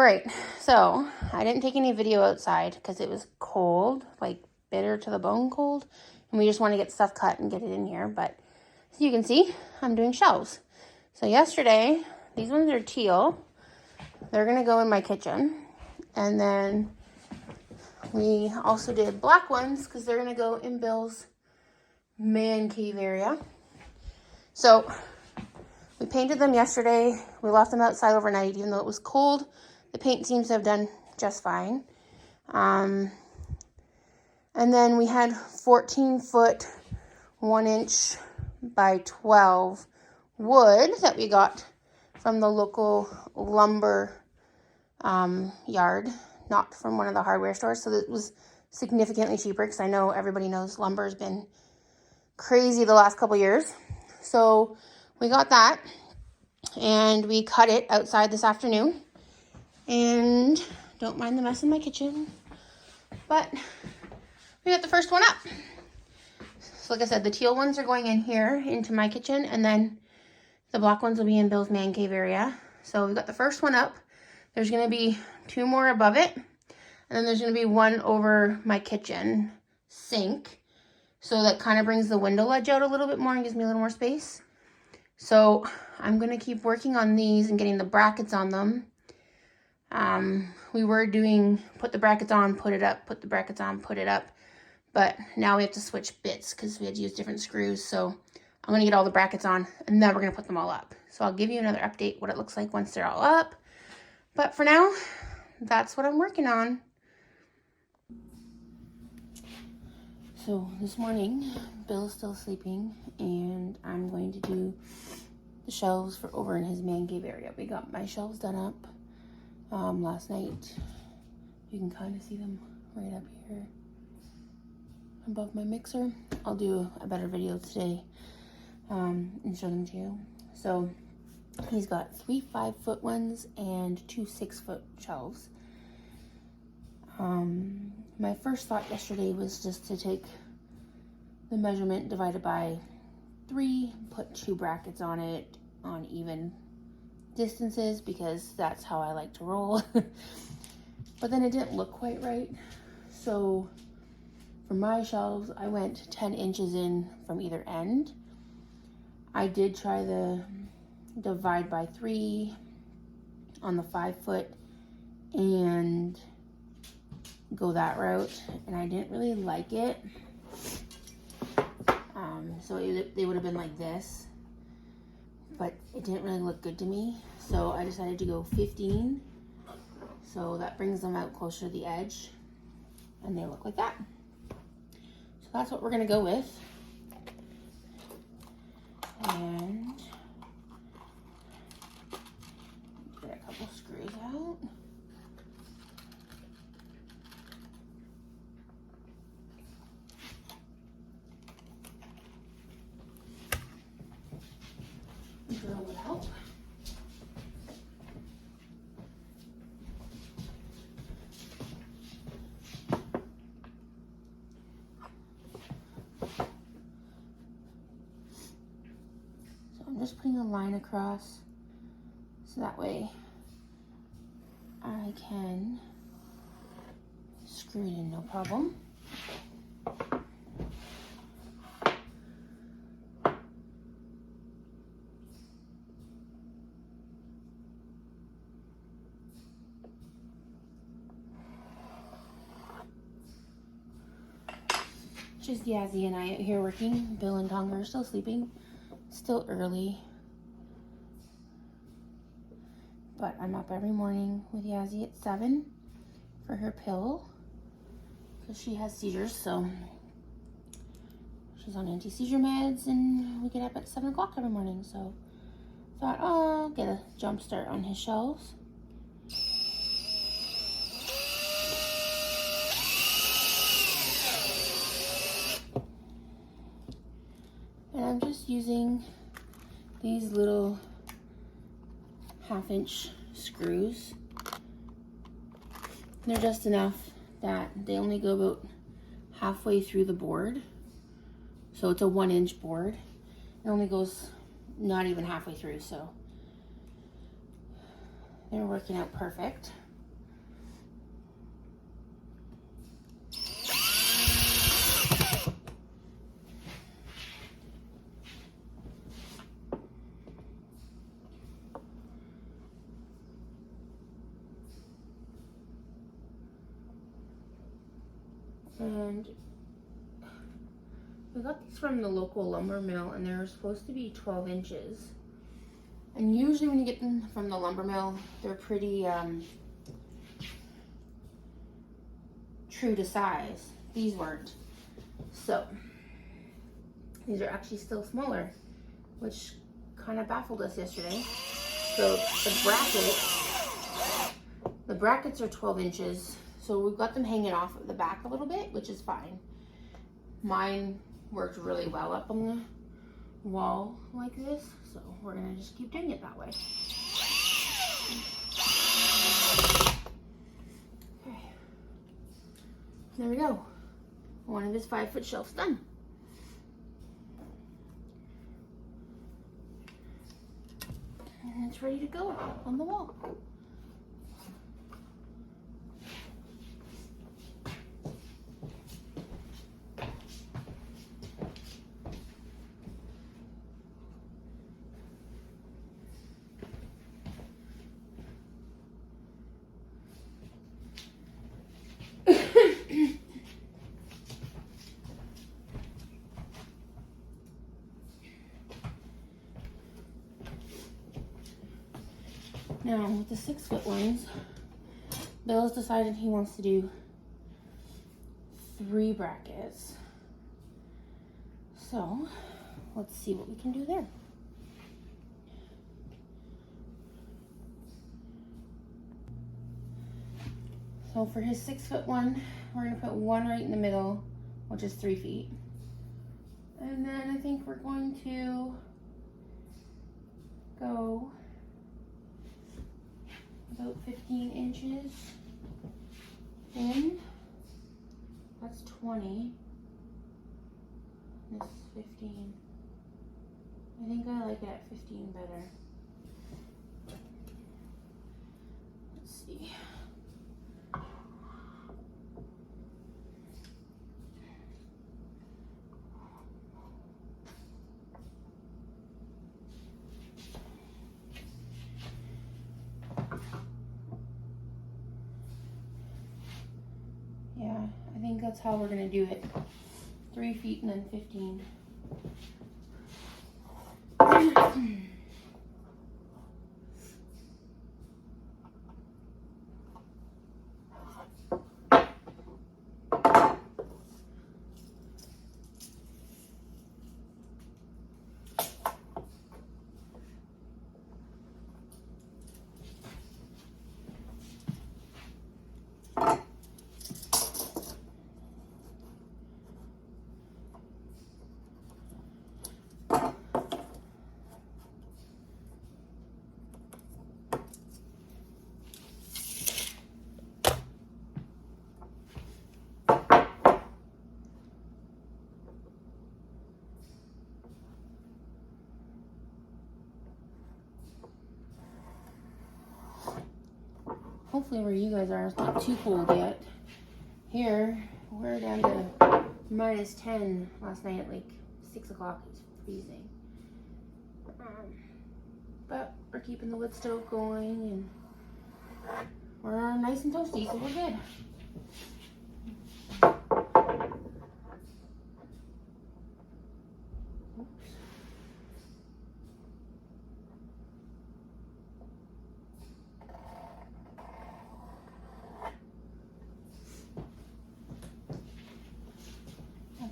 right, so I didn't take any video outside because it was cold, like bitter to the bone cold, and we just want to get stuff cut and get it in here. But as you can see, I'm doing shelves. So yesterday, these ones are teal. They're gonna go in my kitchen, and then we also did black ones because they're gonna go in Bill's man cave area. So we painted them yesterday. We left them outside overnight, even though it was cold. The paint seems to have done just fine. And then we had 14-foot, 1-inch by 12 wood that we got from the local lumber yard, not from one of the hardware stores. So it was significantly cheaper because I know everybody knows lumber has been crazy the last couple years. So we got that and we cut it outside this afternoon. And don't mind the mess in my kitchen, but we got the first one up. So like I said, the teal ones are going in here into my kitchen, and then the black ones will be in Bill's man cave area. So we got the first one up. There's going to be 2 more above it, and then there's going to be 1 over my kitchen sink. So that kind of brings the window ledge out a little bit more and gives me a little more space. So I'm going to keep working on these and getting the brackets on them. We were doing put the brackets on, put it up, put the brackets on, put it up. But now we have to switch bits because we had to use different screws. So I'm going to get all the brackets on and then we're going to put them all up. So I'll give you another update what it looks like once they're all up. But for now, that's what I'm working on. So this morning, Bill's still sleeping and I'm going to do the shelves for over in his man cave area. We got my shelves done up last night. You can kind of see them right up here above my mixer. I'll do a better video today and show them to you. So he's got 3 5-foot ones and 2 6-foot shelves. My first thought yesterday was just to take the measurement divided by 3, put 2 brackets on it on even distances because that's how I like to roll. But then it didn't look quite right. So for my shelves, I went 10 inches in from either end. I did try the divide by 3 on the 5-foot and go that route, and I didn't really like it. So they would have been like this, but it didn't really look good to me. So I decided to go 15. So that brings them out closer to the edge, and they look like that. So that's what we're gonna go with. And get a couple screws out. Drill it out. So I'm just putting a line across so that way I can screw it in no problem. Just Yazzie and I out here working. Bill and Tonga are still sleeping. Still early. But I'm up every morning with Yazzie at 7 for her pill. Because she has seizures, so she's on anti-seizure meds and we get up at 7 o'clock every morning. So thought, oh, I'll get a jump start on his shelves. And I'm just using these little 1/2-inch screws. They're just enough that they only go about halfway through the board. So it's a 1-inch board. It only goes not even halfway through, so they're working out perfect. And we got these from the local lumber mill, and they're supposed to be 12 inches. And usually when you get them from the lumber mill, they're pretty true to size. These weren't. So these are actually still smaller, which kind of baffled us yesterday. So the brackets are 12 inches. So we've got them hanging off at the back a little bit, which is fine. Mine worked really well up on the wall like this, so we're gonna just keep doing it that way. Okay, there we go. One of his 5-foot shelves done. And it's ready to go on the wall. Now, with the 6-foot ones, Bill's decided he wants to do 3 brackets. So, let's see what we can do there. So for his 6-foot one, we're gonna put one right in the middle, which is 3 feet. And then I think we're going to go about 15 inches in. That's 20. This is 15. I think I like it at 15 better. Let's see. Yeah, I think that's how we're gonna do it. 3 feet and then 15. Hopefully where you guys are, it's not too cold yet. Here, we're down to minus 10 last night at like 6 o'clock. It's freezing. But we're keeping the wood stove going and we're nice and toasty, so we're good.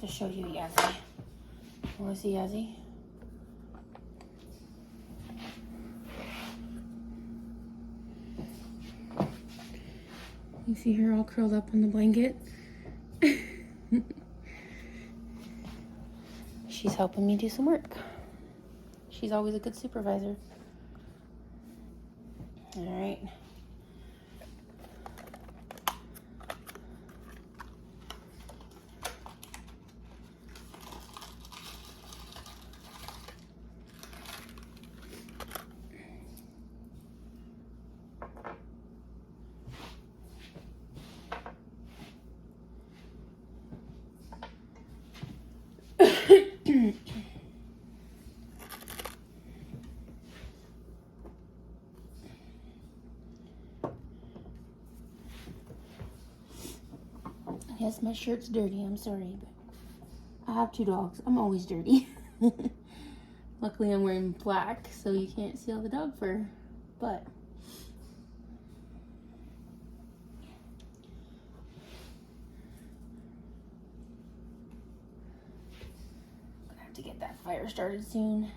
To show you Yazzie. Want to see Yazzie? You see her all curled up on the blanket? She's helping me do some work. She's always a good supervisor. All right. Yes, my shirt's dirty. I'm sorry, but I have 2 dogs. I'm always dirty. Luckily, I'm wearing black, so you can't see all the dog fur. But I'm gonna have to get that fire started soon.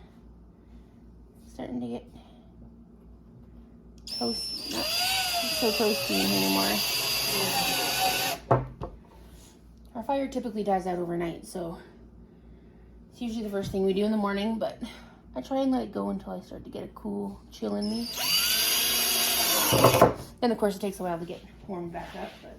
It's starting to get toasty. Not so toasty in here anymore. Our fire typically dies out overnight, so it's usually the first thing we do in the morning, but I try and let it go until I start to get a cool chill in me. Then of course it takes a while to get warmed back up, but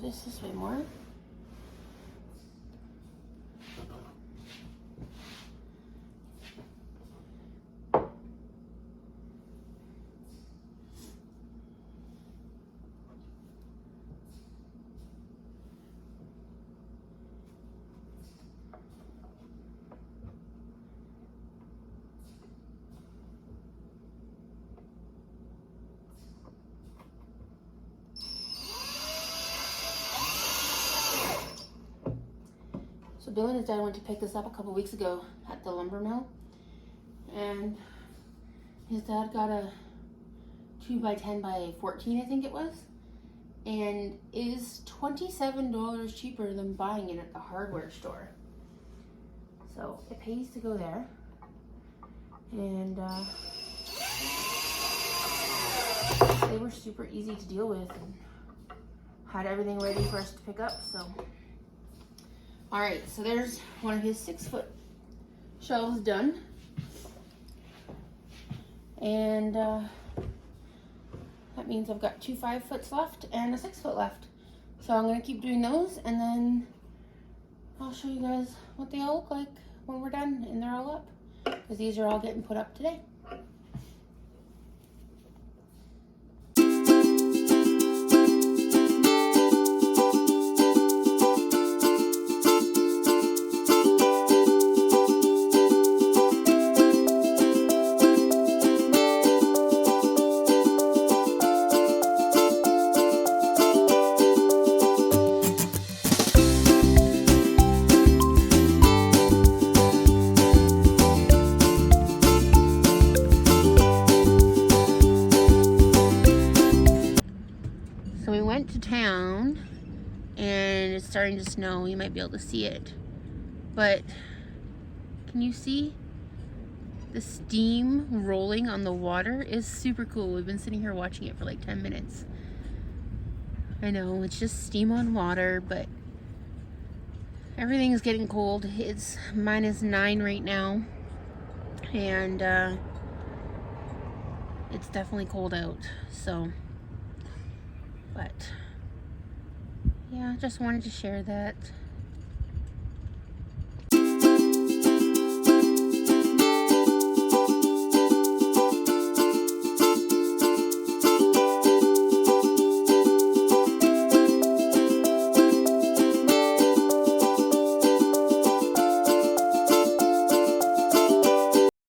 this way more. So Bill and his dad went to pick this up a couple weeks ago at the lumber mill, and his dad got a 2x10x14, I think it was, and is $27 cheaper than buying it at the hardware store. So it pays to go there, and they were super easy to deal with and had everything ready for us to pick up. So all right, so there's one of his 6-foot shelves done. And that means I've got 2 5-foots left and a 6-foot left. So I'm gonna keep doing those, and then I'll show you guys what they all look like when we're done and they're all up, because these are all getting put up today. So we went to town and it's starting to snow. You might be able to see it, but can you see the steam rolling on the water? Is super cool. We've been sitting here watching it for like 10 minutes. I know it's just steam on water, but everything's getting cold. It's -9 right now, and it's definitely cold out. So but yeah, just wanted to share that.